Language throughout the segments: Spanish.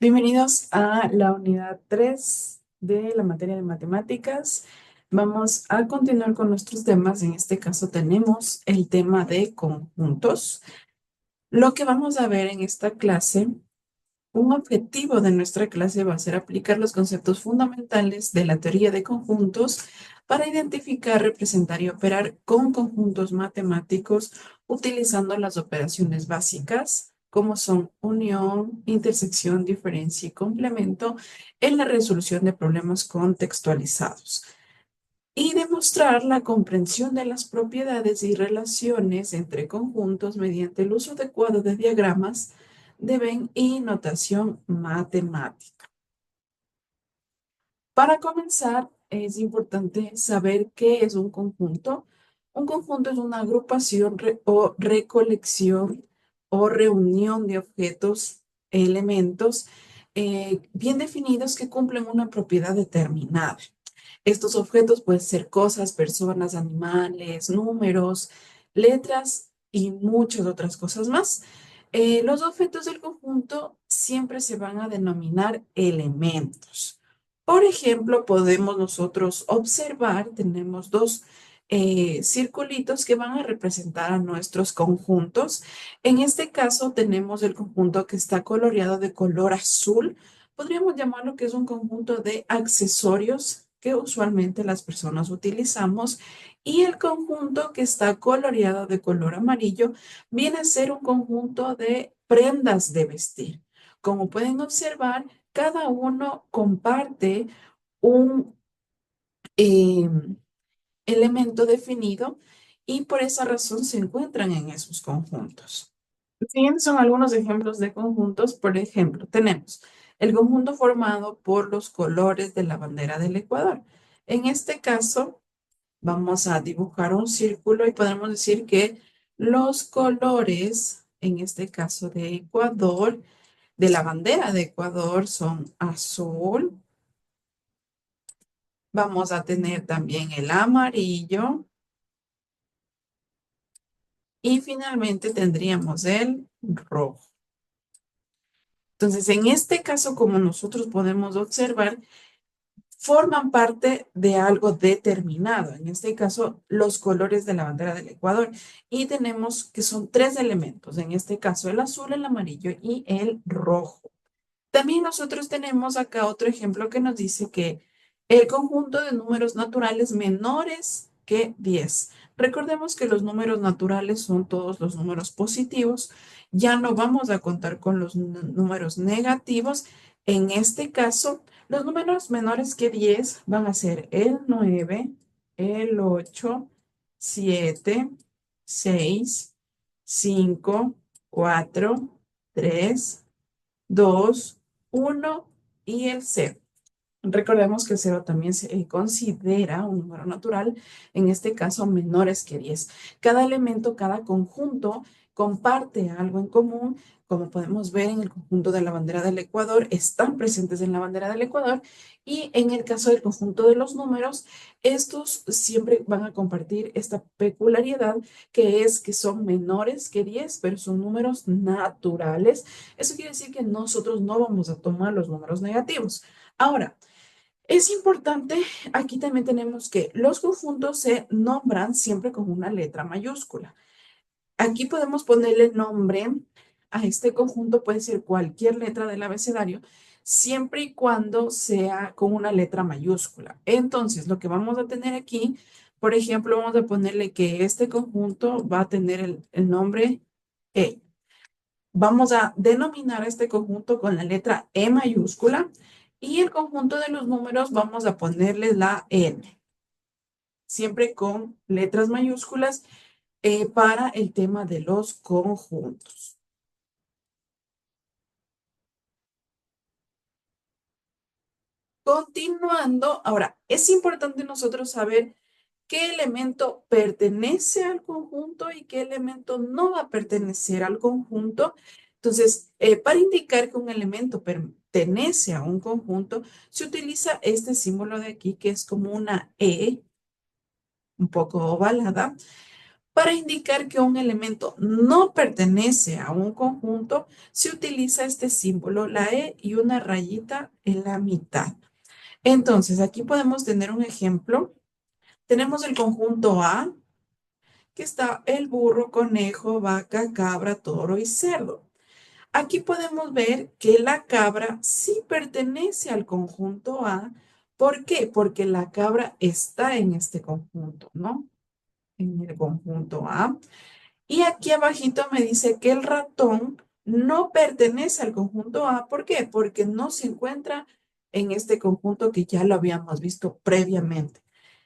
Bienvenidos a la unidad 3 de la materia de matemáticas. Vamos a continuar con nuestros temas. En este caso tenemos el tema de conjuntos. Lo que vamos a ver en esta clase, un objetivo de nuestra clase va a ser aplicar los conceptos fundamentales de la teoría de conjuntos para identificar, representar y operar con conjuntos matemáticos utilizando las operaciones básicas, como son unión, intersección, diferencia y complemento en la resolución de problemas contextualizados. Y demostrar la comprensión de las propiedades y relaciones entre conjuntos mediante el uso adecuado de diagramas de Venn y notación matemática. Para comenzar, es importante saber qué es un conjunto. Un conjunto es una agrupación o recolección o reunión de objetos, elementos bien definidos que cumplen una propiedad determinada. Estos objetos pueden ser cosas, personas, animales, números, letras y muchas otras cosas más. Los objetos del conjunto siempre se van a denominar elementos. Por ejemplo, podemos nosotros observar, tenemos dos circulitos que van a representar a nuestros conjuntos. En este caso tenemos el conjunto que está coloreado de color azul. Podríamos llamarlo que es un conjunto de accesorios que usualmente las personas utilizamos, y el conjunto que está coloreado de color amarillo viene a ser un conjunto de prendas de vestir. Como pueden observar, cada uno comparte un elemento definido y por esa razón se encuentran en esos conjuntos. Los siguientes son algunos ejemplos de conjuntos. Por ejemplo, tenemos el conjunto formado por los colores de la bandera del Ecuador. En este caso, vamos a dibujar un círculo y podemos decir que los colores, en este caso de Ecuador, de la bandera de Ecuador, son azul. Vamos a tener también el amarillo y finalmente tendríamos el rojo. Entonces, en este caso, como nosotros podemos observar, forman parte de algo determinado. En este caso, los colores de la bandera del Ecuador. Y tenemos que son tres elementos. En este caso, el azul, el amarillo y el rojo. También nosotros tenemos acá otro ejemplo que nos dice que el conjunto de números naturales menores que 10. Recordemos que los números naturales son todos los números positivos. Ya no vamos a contar con los números negativos. En este caso, los números menores que 10 van a ser el 9, el 8, 7, 6, 5, 4, 3, 2, 1 y el cero. Recordemos que el cero también se considera un número natural, en este caso menores que 10. Cada elemento, cada conjunto comparte algo en común. Como podemos ver en el conjunto de la bandera del Ecuador, están presentes en la bandera del Ecuador, y en el caso del conjunto de los números, estos siempre van a compartir esta peculiaridad que es que son menores que 10, pero son números naturales. Eso quiere decir que nosotros no vamos a tomar los números negativos. Ahora, es importante, aquí también tenemos que los conjuntos se nombran siempre con una letra mayúscula. Aquí podemos ponerle nombre a este conjunto, puede ser cualquier letra del abecedario, siempre y cuando sea con una letra mayúscula. Entonces, lo que vamos a tener aquí, por ejemplo, vamos a ponerle que este conjunto va a tener el nombre E. Vamos a denominar este conjunto con la letra E mayúscula, y el conjunto de los números vamos a ponerle la N, siempre con letras mayúsculas para el tema de los conjuntos. Continuando, ahora, es importante nosotros saber qué elemento pertenece al conjunto y qué elemento no va a pertenecer al conjunto. Entonces, para indicar que un elemento pertenece a un conjunto, se utiliza este símbolo de aquí, que es como una E, un poco ovalada, Para indicar que un elemento no pertenece a un conjunto, se utiliza este símbolo, la E y una rayita en la mitad. Entonces, aquí podemos tener un ejemplo. Tenemos el conjunto A, que está el burro, conejo, vaca, cabra, toro y cerdo. Aquí podemos ver que la cabra sí pertenece al conjunto A. ¿Por qué? Porque la cabra está en este conjunto, ¿no? En el conjunto A. Y aquí abajito me dice que el ratón no pertenece al conjunto A. ¿Por qué? Porque no se encuentra en este conjunto que ya lo habíamos visto previamente.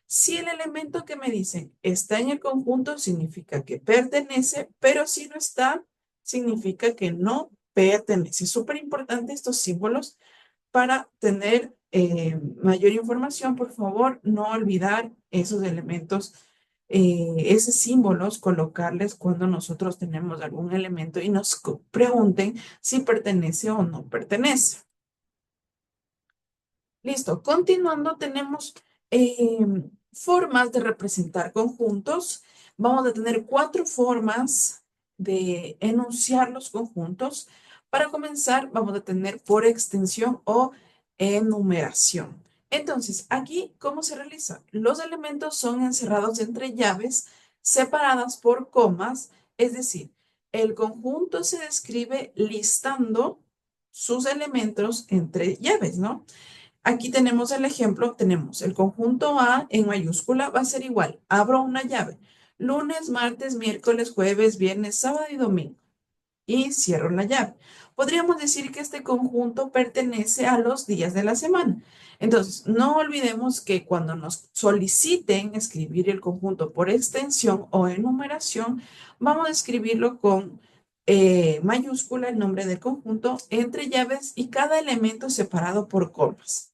Si el elemento que me dicen está en el conjunto, significa que pertenece, pero si no está, significa que no pertenece. Es súper importante estos símbolos para tener mayor información. Por favor, no olvidar esos elementos, esos símbolos, colocarles cuando nosotros tenemos algún elemento y nos pregunten si pertenece o no pertenece. Listo. Continuando, tenemos formas de representar conjuntos. Vamos a tener 4 formas de enunciar los conjuntos. Para comenzar, vamos a tener por extensión o enumeración. Entonces, aquí, ¿cómo se realiza? Los elementos son encerrados entre llaves separadas por comas, es decir, el conjunto se describe listando sus elementos entre llaves, ¿no? Aquí tenemos el ejemplo, tenemos el conjunto A en mayúscula, va a ser igual. Abro una llave. Lunes, martes, miércoles, jueves, viernes, sábado y domingo. Y cierro la llave. Podríamos decir que este conjunto pertenece a los días de la semana. Entonces, no olvidemos que cuando nos soliciten escribir el conjunto por extensión o enumeración, vamos a escribirlo con mayúscula el nombre del conjunto entre llaves y cada elemento separado por comas.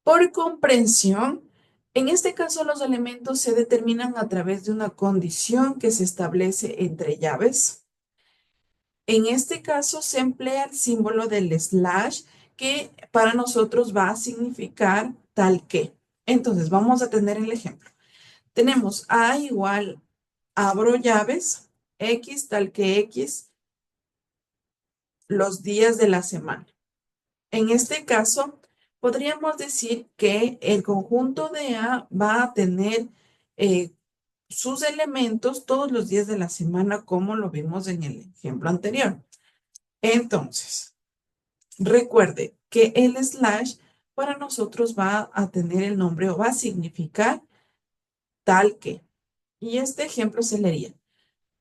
Por comprensión, en este caso los elementos se determinan a través de una condición que se establece entre llaves. En este caso se emplea el símbolo del slash que para nosotros va a significar tal que. Entonces vamos a tener el ejemplo. Tenemos A igual, abro llaves, X tal que X, los días de la semana. En este caso, podríamos decir que el conjunto de A va a tener eh, sus elementos todos los días de la semana, como lo vimos en el ejemplo anterior. Entonces, recuerde que el slash para nosotros va a tener el nombre o va a significar tal que. Y este ejemplo se leería.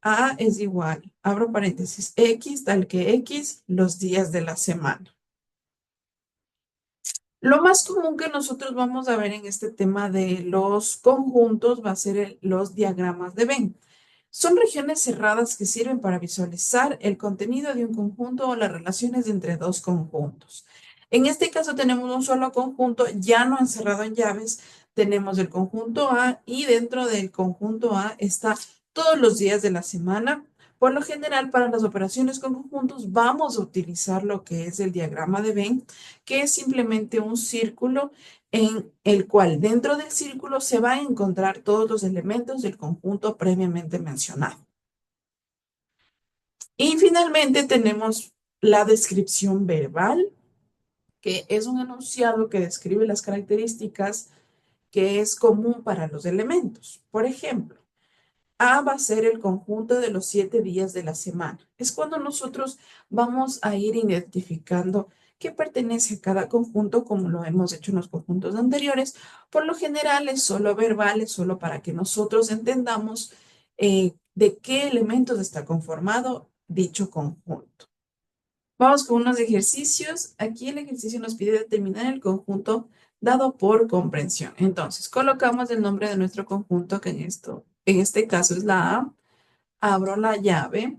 A es igual, abro paréntesis, X tal que X los días de la semana. Lo más común que nosotros vamos a ver en este tema de los conjuntos va a ser los diagramas de Venn. Son regiones cerradas que sirven para visualizar el contenido de un conjunto o las relaciones entre dos conjuntos. En este caso tenemos un solo conjunto ya no encerrado en llaves. Tenemos el conjunto A y dentro del conjunto A está todos los días de la semana. Por lo general, para las operaciones con conjuntos vamos a utilizar lo que es el diagrama de Venn, que es simplemente un círculo en el cual dentro del círculo se va a encontrar todos los elementos del conjunto previamente mencionado. Y finalmente tenemos la descripción verbal, que es un enunciado que describe las características que es común para los elementos. Por ejemplo, A va a ser el conjunto de los 7 días de la semana. Es cuando nosotros vamos a ir identificando qué pertenece a cada conjunto, como lo hemos hecho en los conjuntos anteriores. Por lo general es solo verbal, es solo para que nosotros entendamos de qué elementos está conformado dicho conjunto. Vamos con unos ejercicios. Aquí el ejercicio nos pide determinar el conjunto dado por comprensión. Entonces, colocamos el nombre de nuestro conjunto, que en este caso es la A. Abro la llave.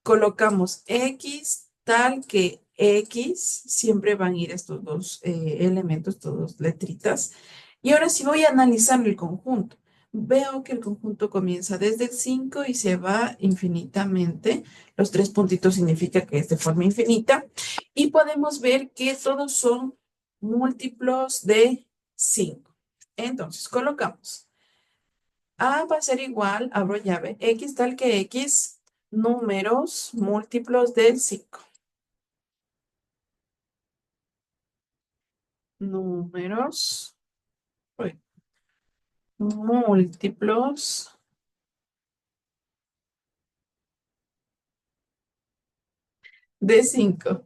Colocamos X tal que X. Siempre van a ir estos dos elementos, dos letritas. Y ahora sí voy a analizar el conjunto. Veo que el conjunto comienza desde el 5 y se va infinitamente. Los 3 puntitos significa que es de forma infinita. Y podemos ver que todos son múltiplos de 5. Entonces, colocamos A va a ser igual, abro llave, X tal que X, números múltiplos del 5. Números uy, múltiplos de 5.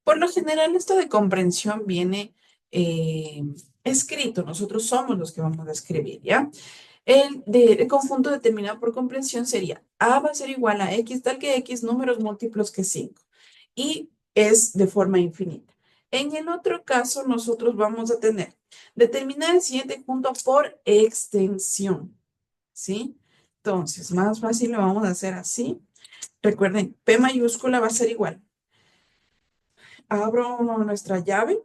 Por lo general, esto de comprensión viene eh, escrito. Nosotros somos los que vamos a escribir, ¿ya? El conjunto determinado por comprensión sería A va a ser igual a X tal que X números múltiplos que 5. Y es de forma infinita. En el otro caso, nosotros vamos a tener determinar el siguiente punto por extensión, ¿sí? Entonces, más fácil lo vamos a hacer así. Recuerden, P mayúscula va a ser igual. Abro nuestra llave.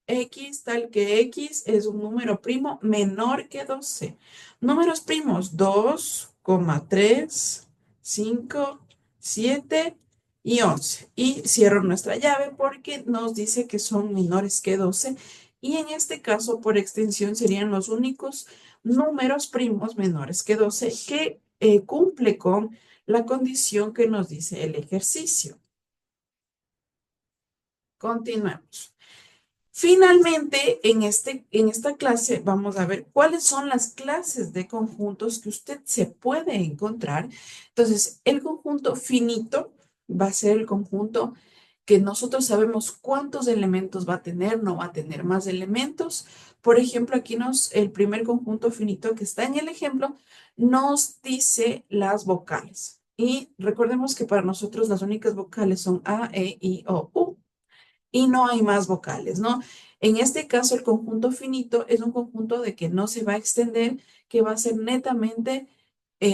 X tal que X es un número primo menor que 12. Números primos 2,3, 5, 7 y 11. Y cierro nuestra llave porque nos dice que son menores que 12. Y en este caso, por extensión, serían los únicos números primos menores que 12 que cumple con la condición que nos dice el ejercicio. Continuemos. Finalmente, en esta clase vamos a ver cuáles son las clases de conjuntos que usted se puede encontrar. Entonces, el conjunto finito va a ser el conjunto que nosotros sabemos cuántos elementos va a tener, no va a tener más elementos. Por ejemplo, aquí el primer conjunto finito que está en el ejemplo nos dice las vocales. Y recordemos que para nosotros las únicas vocales son A, E, I, O, U y no hay más vocales, ¿no? En este caso, el conjunto finito es un conjunto de que no se va a extender, que va a ser netamente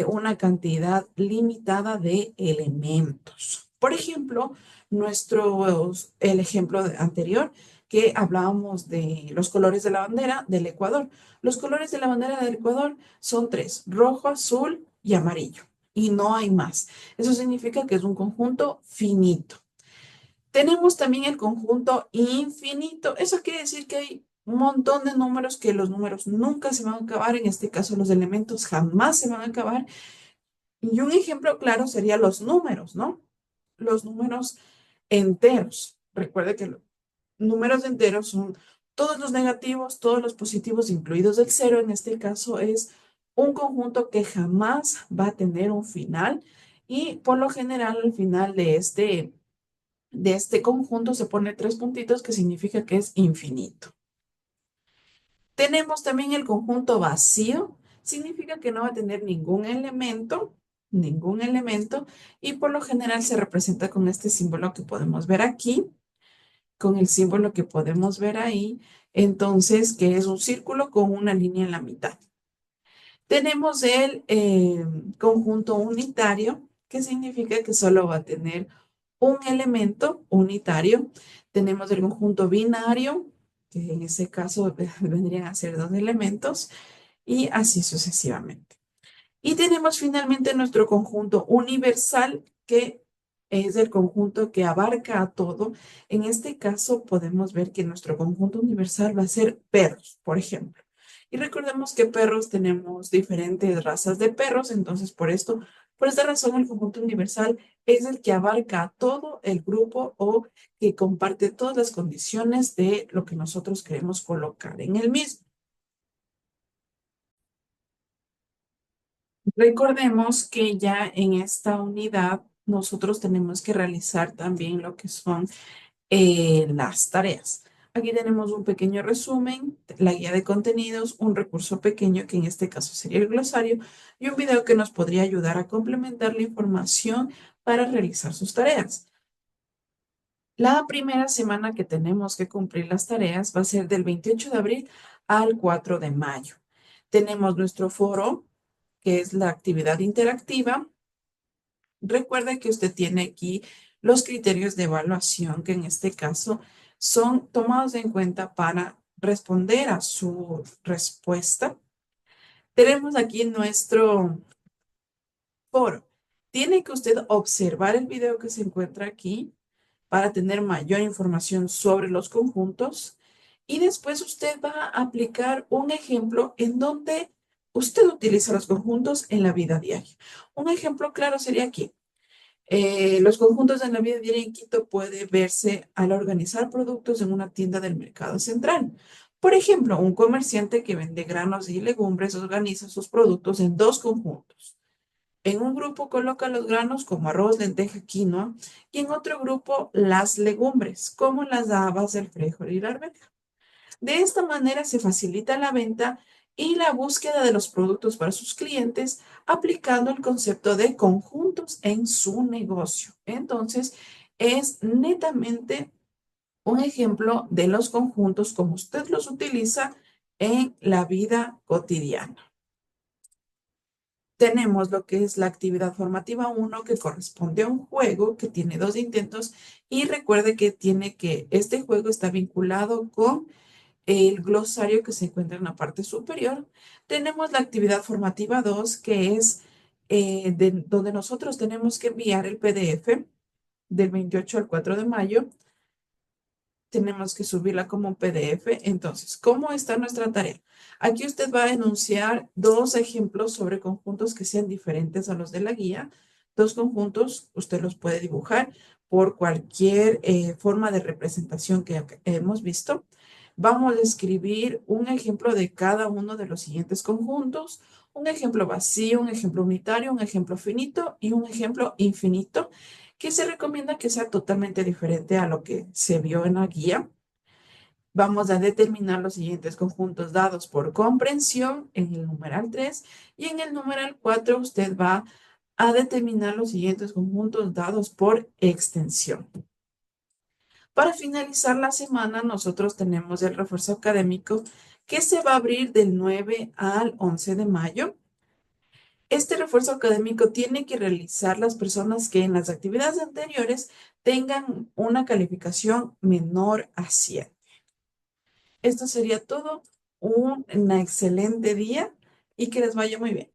una cantidad limitada de elementos. Por ejemplo, el ejemplo anterior que hablábamos de los colores de la bandera del Ecuador. Los colores de la bandera del Ecuador son tres: rojo, azul y amarillo. Y no hay más. Eso significa que es un conjunto finito. Tenemos también el conjunto infinito. Eso quiere decir que hay un montón de números que los números nunca se van a acabar. En este caso, los elementos jamás se van a acabar. Y un ejemplo claro sería los números, ¿no? Los números enteros. Recuerde que los números enteros son todos los negativos, todos los positivos, incluidos el cero. En este caso es un conjunto que jamás va a tener un final. Y por lo general, al final de este conjunto se pone tres puntitos que significa que es infinito. Tenemos también el conjunto vacío, significa que no va a tener ningún elemento, y por lo general se representa con este símbolo que podemos ver aquí, con el símbolo que podemos ver ahí, entonces que es un círculo con una línea en la mitad. Tenemos el conjunto unitario, que significa que solo va a tener un elemento unitario. Tenemos el conjunto binario, que en ese caso vendrían a ser dos elementos, y así sucesivamente. Y tenemos finalmente nuestro conjunto universal, que es el conjunto que abarca a todo. En este caso podemos ver que nuestro conjunto universal va a ser perros, por ejemplo. Y recordemos que perros tenemos diferentes razas de perros, entonces por esta razón el conjunto universal es el que abarca a todo el grupo o que comparte todas las condiciones de lo que nosotros queremos colocar en el mismo. Recordemos que ya en esta unidad nosotros tenemos que realizar también lo que son las tareas. Aquí tenemos un pequeño resumen, la guía de contenidos, un recurso pequeño que en este caso sería el glosario y un video que nos podría ayudar a complementar la información para realizar sus tareas. La primera semana que tenemos que cumplir las tareas va a ser del 28 de abril al 4 de mayo. Tenemos nuestro foro, que es la actividad interactiva. Recuerde que usted tiene aquí los criterios de evaluación que en este caso son tomados en cuenta para responder a su respuesta. Tenemos aquí nuestro foro. Tiene que usted observar el video que se encuentra aquí para tener mayor información sobre los conjuntos. Y después usted va a aplicar un ejemplo en donde usted utiliza los conjuntos en la vida diaria. Un ejemplo claro sería aquí. Los conjuntos en la vida diaria en Quito puede verse al organizar productos en una tienda del mercado central. Por ejemplo, un comerciante que vende granos y legumbres organiza sus productos en dos conjuntos. En un grupo coloca los granos como arroz, lenteja, quinoa y en otro grupo las legumbres como las habas, el frijol y la arveja. De esta manera se facilita la venta y la búsqueda de los productos para sus clientes aplicando el concepto de conjuntos en su negocio. Entonces, es netamente un ejemplo de los conjuntos como usted los utiliza en la vida cotidiana. Tenemos lo que es la actividad formativa uno que corresponde a un juego que tiene dos intentos y recuerde que este juego está vinculado con el glosario que se encuentra en la parte superior. Tenemos la actividad formativa 2 que es donde nosotros tenemos que enviar el PDF del 28 al 4 de mayo. Tenemos que subirla como un PDF. Entonces, ¿cómo está nuestra tarea? Aquí usted va a enunciar dos ejemplos sobre conjuntos que sean diferentes a los de la guía. Dos conjuntos, usted los puede dibujar por cualquier forma de representación que hemos visto. Vamos a escribir un ejemplo de cada uno de los siguientes conjuntos. Un ejemplo vacío, un ejemplo unitario, un ejemplo finito y un ejemplo infinito que se recomienda que sea totalmente diferente a lo que se vio en la guía. Vamos a determinar los siguientes conjuntos dados por comprensión en el numeral 3 y en el numeral 4 usted va a determinar los siguientes conjuntos dados por extensión. Para finalizar la semana, nosotros tenemos el refuerzo académico que se va a abrir del 9 al 11 de mayo. Este refuerzo académico tiene que realizar las personas que en las actividades anteriores tengan una calificación menor a 100. Esto sería todo. Un excelente día y que les vaya muy bien.